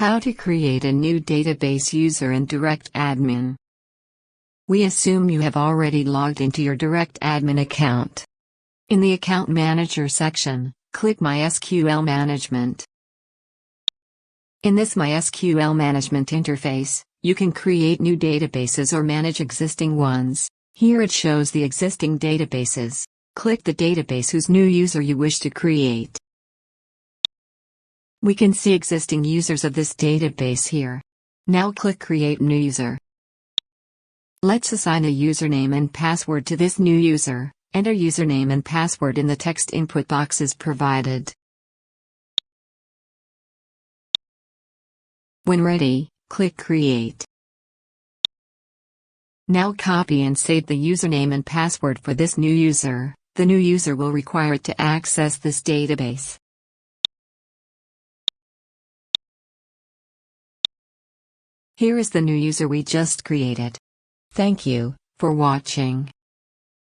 How to create a new database user in DirectAdmin. We assume you have already logged into your DirectAdmin account. In the Account Manager section, click MySQL Management. In this MySQL Management interface, you can create new databases or manage existing ones. Here it shows the existing databases. Click the database whose new user you wish to create. We can see existing users of this database here. Now click Create New User. Let's assign a username and password to this new user. Enter username and password in the text input boxes provided. When ready, click Create. Now copy and save the username and password for this new user. The new user will require it to access this database. Here is the new user we just created. Thank you for watching.